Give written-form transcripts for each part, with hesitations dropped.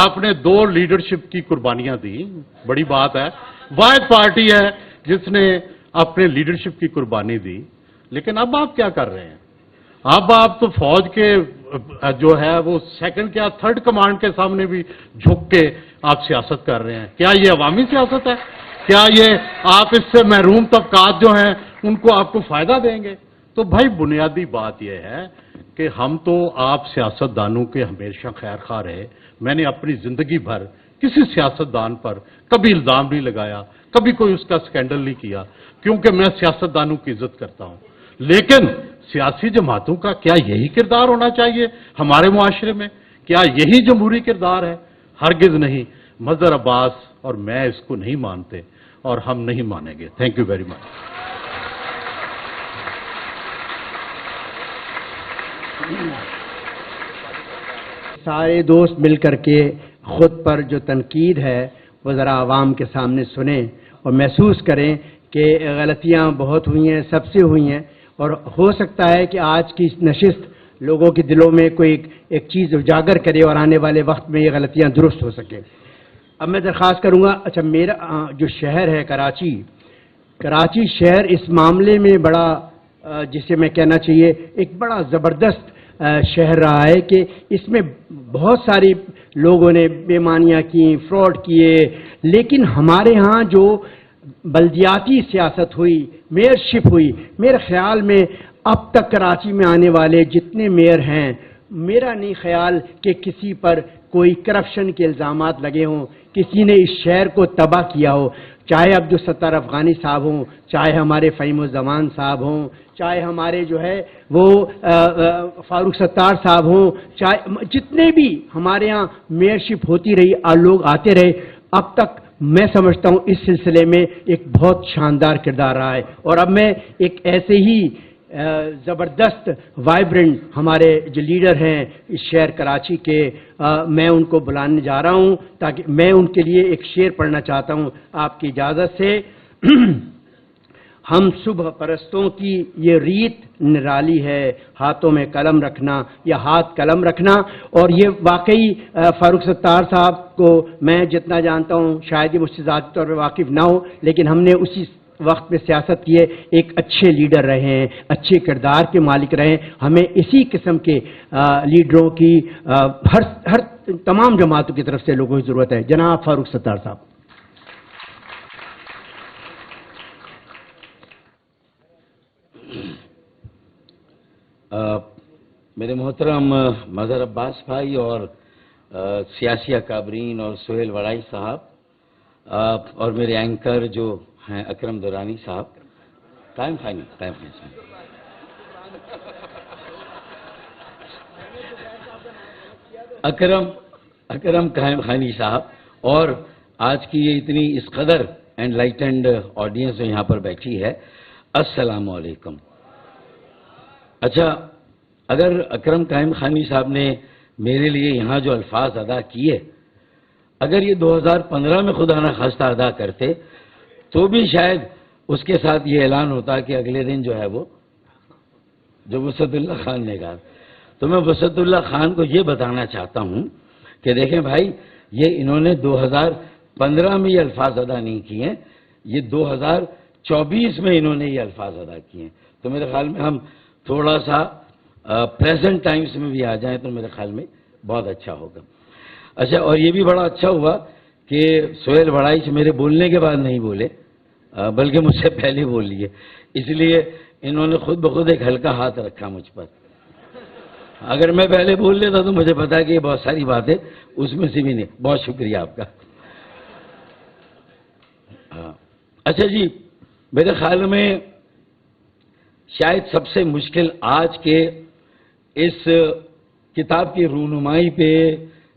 آپ نے 2 لیڈرشپ کی قربانیاں دی، بڑی بات ہے، واحد پارٹی ہے جس نے اپنے لیڈرشپ کی قربانی دی، لیکن اب آپ کیا کر رہے ہیں؟ اب آپ تو فوج کے جو ہے وہ سیکنڈ کیا 3rd کمانڈ کے سامنے بھی جھک کے آپ سیاست کر رہے ہیں۔ کیا یہ عوامی سیاست ہے؟ کیا یہ آپ اس سے محروم طبقات جو ہیں ان کو آپ کو فائدہ دیں گے؟ تو بھائی بنیادی بات یہ ہے کہ ہم تو آپ سیاستدانوں کے ہمیشہ خیر خواہ رہے۔ میں نے اپنی زندگی بھر کسی سیاستدان پر کبھی الزام نہیں لگایا، کبھی کوئی اس کا سکینڈل نہیں کیا، کیونکہ میں سیاستدانوں کی عزت کرتا ہوں۔ لیکن سیاسی جماعتوں کا کیا یہی کردار ہونا چاہیے ہمارے معاشرے میں؟ کیا یہی جمہوری کردار ہے؟ ہرگز نہیں۔ مظہر عباس اور میں اس کو نہیں مانتے اور ہم نہیں مانیں گے۔ Thank you very much. سارے دوست مل کر کے خود پر جو تنقید ہے وہ ذرا عوام کے سامنے سنیں اور محسوس کریں کہ غلطیاں بہت ہوئی ہیں، سب سے ہوئی ہیں، اور ہو سکتا ہے کہ آج کی نشست لوگوں کے دلوں میں کوئی ایک چیز اجاگر کرے اور آنے والے وقت میں یہ غلطیاں درست ہو سکیں۔ اب میں درخواست کروں گا، اچھا میرا جو شہر ہے کراچی شہر اس معاملے میں بڑا جسے میں کہنا چاہیے ایک بڑا زبردست شہر رہا ہے کہ اس میں بہت ساری لوگوں نے بےمانیاں کی، فراڈ کیے، لیکن ہمارے ہاں جو بلدیاتی سیاست ہوئی، میئرشپ ہوئی، میرے خیال میں اب تک کراچی میں آنے والے جتنے میئر ہیں، میرا نہیں خیال کہ کسی پر کوئی کرپشن کے الزامات لگے ہوں، کسی نے اس شہر کو تباہ کیا ہو، چاہے عبدالستار افغانی صاحب ہوں، چاہے ہمارے فہیم الزمان صاحب ہوں، چاہے ہمارے جو ہے وہ فاروق ستار صاحب ہوں، چاہے جتنے بھی ہمارے ہاں میئرشپ ہوتی رہی، لوگ آتے رہے، اب تک میں سمجھتا ہوں اس سلسلے میں ایک بہت شاندار کردار رہا ہے۔ اور اب میں ایک ایسے ہی زبردست وائبرنٹ ہمارے جو لیڈر ہیں اس شہر کراچی کے، میں ان کو بلانے جا رہا ہوں تاکہ میں ان کے لیے ایک شعر پڑھنا چاہتا ہوں آپ کی اجازت سے۔ ہم صبح پرستوں کی یہ ریت نرالی ہے، ہاتھوں میں قلم رکھنا یا ہاتھ قلم رکھنا، اور یہ واقعی فاروق ستار صاحب کو میں جتنا جانتا ہوں شاید یہ مجھ سے ذاتی طور پہ واقف نہ ہو، لیکن ہم نے اسی وقت میں سیاست کیے، ایک اچھے لیڈر رہے ہیں، اچھے کردار کے مالک رہے ہیں۔ ہمیں اسی قسم کے لیڈروں کی ہر تمام جماعتوں کی طرف سے لوگوں کی ضرورت ہے۔ جناب فاروق ستار صاحب۔ میرے محترم مظہر عباس بھائی اور سیاسی اکابرین اور سہیل وڑائی صاحب اور میرے اینکر جو ہیں اکرم دورانی صاحب، قائم خانی صاحب، اکرم قائم خانی صاحب، اور آج کی یہ اتنی اس قدر انلائٹنڈ آڈینس جو یہاں پر بیٹھی ہے، السلام علیکم۔ اچھا، اگر اکرم قائم خانی صاحب نے میرے لیے یہاں جو الفاظ ادا کیے، اگر یہ 2015 میں خدا نخواستہ ادا کرتے تو بھی شاید اس کے ساتھ یہ اعلان ہوتا کہ اگلے دن جو ہے وہ جو وسعت اللہ خان نے کہا۔ تو میں وسعت اللہ خان کو یہ بتانا چاہتا ہوں کہ دیکھیں بھائی، یہ انہوں نے 2015 میں یہ الفاظ ادا نہیں کیے ہیں، یہ 2024 میں انہوں نے یہ الفاظ ادا کیے ہیں۔ تو میرے خیال میں ہم تھوڑا سا پریزنٹ ٹائمز میں بھی آ جائیں تو میرے خیال میں بہت اچھا ہوگا۔ اچھا، اور یہ بھی بڑا اچھا ہوا کہ سہیل وڑائی سے میرے بولنے کے بعد نہیں بولے، بلکہ مجھ سے پہلے بول لیے، اس لیے انہوں نے خود بخود ایک ہلکا ہاتھ رکھا مجھ پر۔ اگر میں پہلے بول لیتا تو مجھے پتا کہ یہ بہت ساری باتیں اس میں سے بھی نہیں۔ بہت شکریہ آپ کا۔ اچھا جی، میرے خیال میں شاید سب سے مشکل آج کے اس کتاب کی رونمائی پہ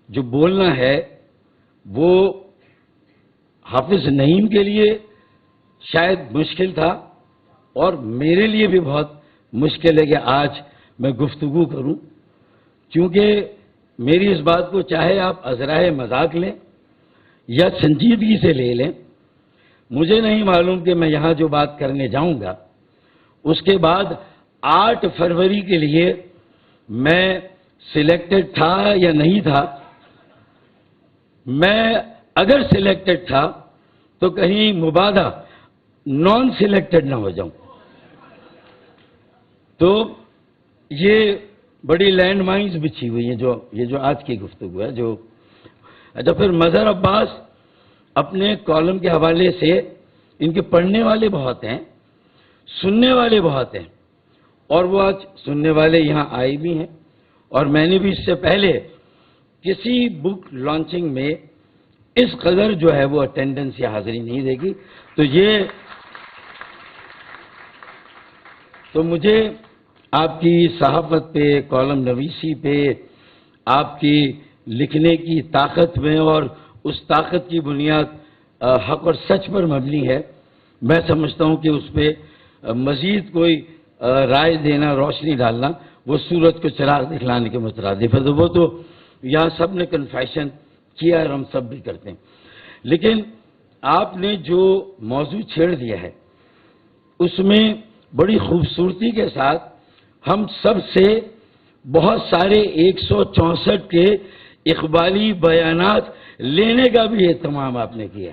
جو بولنا ہے وہ حافظ نعیم کے لیے شاید مشکل تھا، اور میرے لیے بھی بہت مشکل ہے کہ آج میں گفتگو کروں، کیونکہ میری اس بات کو چاہے آپ ازرائے مذاق لیں یا سنجیدگی سے لے لیں، مجھے نہیں معلوم کہ میں یہاں جو بات کرنے جاؤں گا اس کے بعد 8 فروری کے لیے میں سلیکٹڈ تھا یا نہیں تھا، میں اگر سلیکٹڈ تھا تو کہیں مبادہ نان سلیکٹڈ نہ ہو جاؤں. تو یہ بڑی لینڈ مائنز بچھی ہوئی ہیں یہ جو آج کی گفتگو ہے. اچھا پھر مظہر عباس اپنے کالم کے حوالے سے ان کے پڑھنے والے بہت ہیں، سننے والے بہت ہیں، اور وہ آج سننے والے یہاں آئے بھی ہیں. اور میں نے بھی اس سے پہلے کسی بک لانچنگ میں اس قدر جو ہے وہ اٹینڈنس یا حاضری نہیں دے گی. تو مجھے آپ کی صحافت پہ، کالم نویسی پہ، آپ کی لکھنے کی طاقت میں، اور اس طاقت کی بنیاد حق اور سچ پر مبنی ہے. میں سمجھتا ہوں کہ اس پہ مزید کوئی رائے دینا، روشنی ڈالنا، وہ سورج کو چراغ دکھلانے کے مترادف ہے. تو وہ تو یہاں سب نے کنفیشن کیا اور ہم سب بھی کرتے ہیں. لیکن آپ نے جو موضوع چھیڑ دیا ہے اس میں بڑی خوبصورتی کے ساتھ ہم سب سے بہت سارے 164 کے اقبالی بیانات لینے کا بھی اہتمام آپ نے کیا.